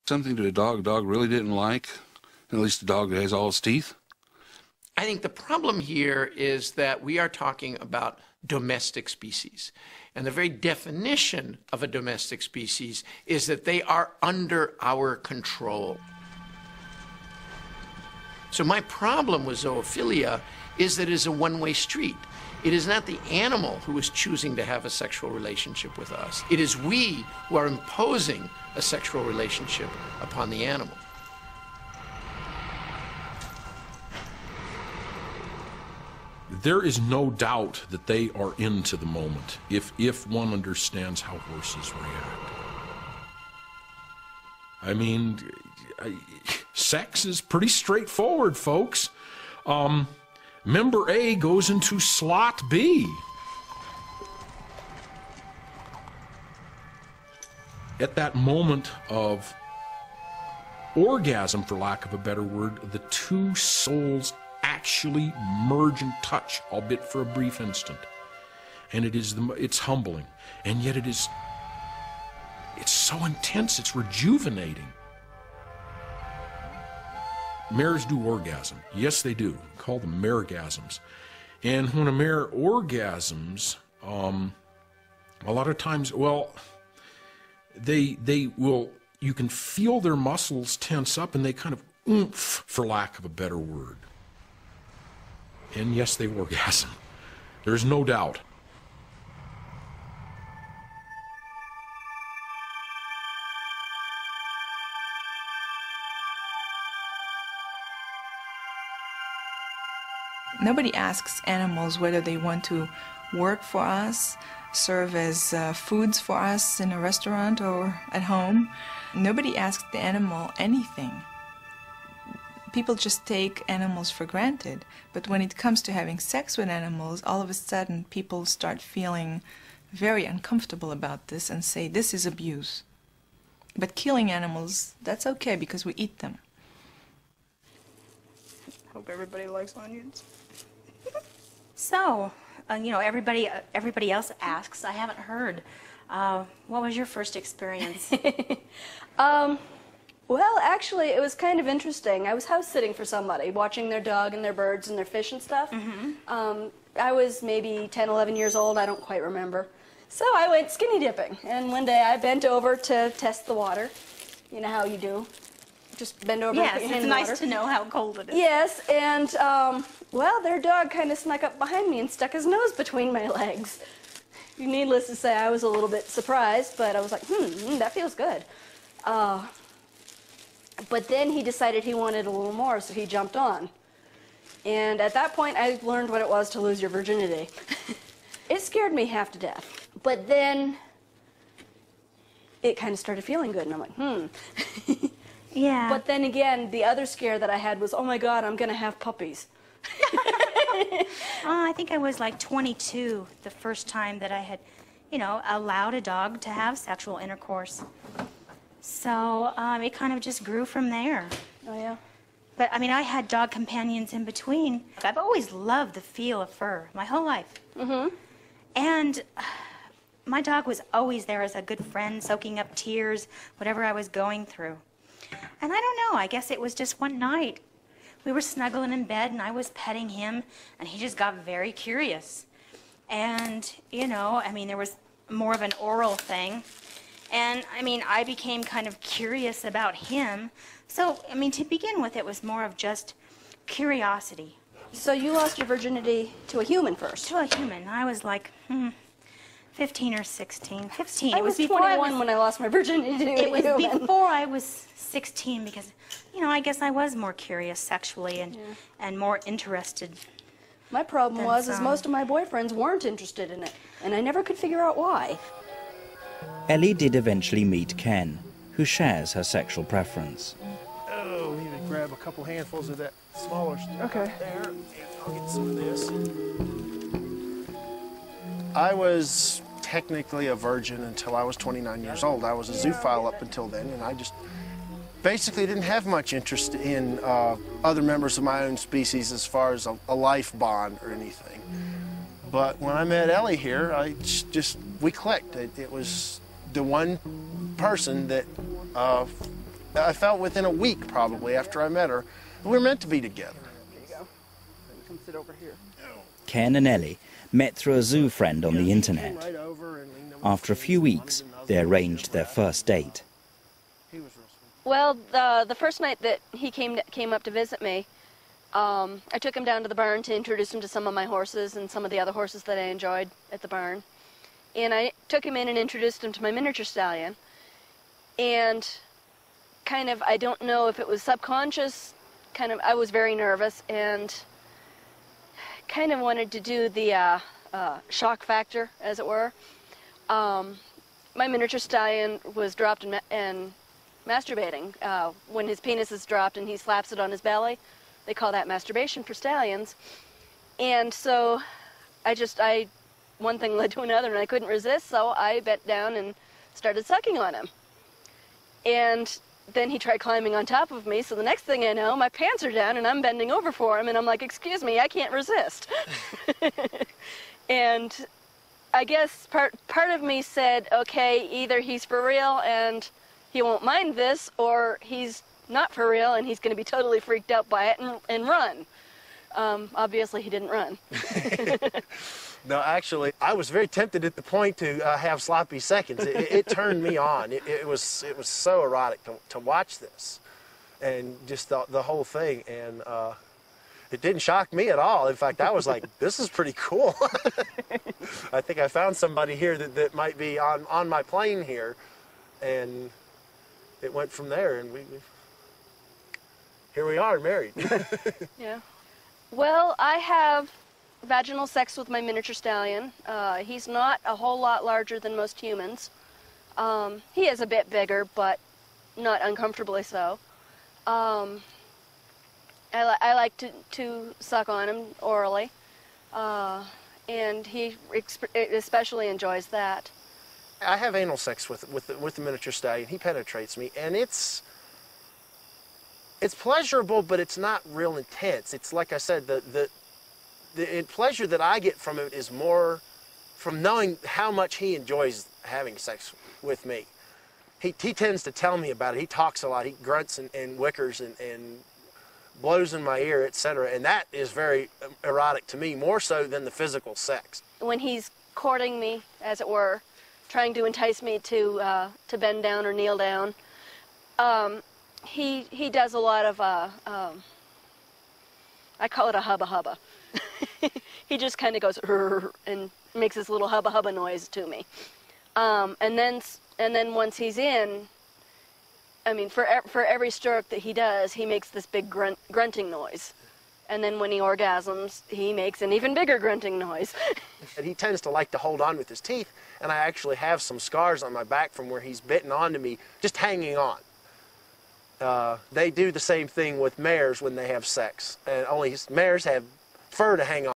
something to a dog really didn't like, at least a dog that has all its teeth? I think the problem here is that we are talking about domestic species. And the very definition of a domestic species is that they are under our control. So my problem with zoophilia is that it is a one-way street. It is not the animal who is choosing to have a sexual relationship with us. It is we who are imposing a sexual relationship upon the animal. There is no doubt that they are into the moment if one understands how horses react. I mean, sex is pretty straightforward, folks. Member A goes into slot B. At that moment of orgasm, for lack of a better word, the two souls actually merge and touch, albeit for a brief instant. And it's humbling. And yet it's so intense, it's rejuvenating. Mares do orgasm. Yes, they do. We call them maregasms. And when a mare orgasms, a lot of times, well, they will, you can feel their muscles tense up and they kind of oomph, for lack of a better word. And yes, they orgasm. There's no doubt. Nobody asks animals whether they want to work for us, serve as foods for us in a restaurant or at home. Nobody asks the animal anything. People just take animals for granted. But when it comes to having sex with animals, all of a sudden people start feeling very uncomfortable about this and say, this is abuse. But killing animals, that's okay because we eat them. Hope everybody likes onions. So, everybody else asks. I haven't heard. What was your first experience? Well, actually, it was kind of interesting. I was house sitting for somebody, watching their dog and their birds and their fish and stuff. Mm-hmm. I was maybe 10, 11 years old. I don't quite remember. So I went skinny dipping. And one day I bent over to test the water. You know how you do. Just bend over yes, and put your hand it's in nice water. to know how cold it is. Yes, and, well, their dog kind of snuck up behind me and stuck his nose between my legs. Needless to say, I was a little bit surprised, but I was like, that feels good. But then he decided he wanted a little more, so he jumped on. And at that point, I learned what it was to lose your virginity. It scared me half to death. But then it kind of started feeling good, and I'm like, Yeah. But then again, the other scare that I had was, oh my God, I'm going to have puppies. I think I was like 22 the first time that I had, allowed a dog to have sexual intercourse. So it kind of just grew from there. Oh, yeah? But, I had dog companions in between. I've always loved the feel of fur my whole life. Mm-hmm. And my dog was always there as a good friend, soaking up tears, whatever I was going through. And I don't know, I guess it was just one night. We were snuggling in bed, and I was petting him, and he just got very curious. And, there was more of an oral thing. And, I became kind of curious about him. So, to begin with, it was more of just curiosity. So you lost your virginity to a human first? To a human. I was like, 15 or 16. 15. I was 21 when I lost my virginity to a human. It was before I was 16 because, I guess I was more curious sexually and more interested. My problem is most of my boyfriends weren't interested in it, and I never could figure out why. Ellie did eventually meet Ken, who shares her sexual preference. Oh, we need to grab a couple handfuls of that smaller stuff. Okay. There, and I'll get some of this. I was technically a virgin until I was 29 years old. I was a zoophile up until then, and I just basically didn't have much interest in other members of my own species as far as a life bond or anything. But when I met Ellie here, we clicked. It was the one person that I felt within a week, probably, after I met her, we were meant to be together. There you go. Come sit over here. Ken and Ellie met through a zoo friend on the internet. After a few weeks, they arranged their first date. Well, the first night that he came up to visit me, I took him down to the barn to introduce him to some of my horses and some of the other horses that I enjoyed at the barn. And I took him in and introduced him to my miniature stallion. And kind of, I don't know if it was subconscious, I was very nervous and kind of wanted to do the shock factor, as it were. My miniature stallion was dropped and masturbating. When his penis is dropped and he slaps it on his belly, they call that masturbation for stallions. And so one thing led to another and I couldn't resist, so I bent down and started sucking on him. And then he tried climbing on top of me, so the next thing I know, my pants are down and I'm bending over for him and I'm like, excuse me, I can't resist. And I guess part of me said, okay, either he's for real and he won't mind this, or he's not for real and he's going to be totally freaked out by it and run. Obviously, he didn't run. No, actually, I was very tempted at the point to have sloppy seconds. It turned me on. It was so erotic to watch this, and just the whole thing. And it didn't shock me at all. In fact, I was like, this is pretty cool. I think I found somebody here that might be on my plane here, and it went from there. And here we are, married. Yeah. Well, I have vaginal sex with my miniature stallion. He's not a whole lot larger than most humans. He is a bit bigger, but not uncomfortably so. I like to suck on him orally, and he especially enjoys that. I have anal sex with the miniature stallion. He penetrates me, and it's pleasurable, but it's not real intense. It's like I said, the pleasure that I get from it is more from knowing how much he enjoys having sex with me. He tends to tell me about it. He talks a lot. He grunts and wickers and blows in my ear, etc. And that is very erotic to me, more so than the physical sex. When he's courting me, as it were, trying to entice me to bend down or kneel down, he does a lot of, I call it a hubba hubba. He just kind of goes and makes this little hubba hubba noise to me. And then once he's in, I mean, for every stroke that he does, he makes this big grunting noise. And then when he orgasms, he makes an even bigger grunting noise. And he tends to like to hold on with his teeth, and I actually have some scars on my back from where he's bitten onto me, just hanging on. They do the same thing with mares when they have sex, and only mares have fur to hang on.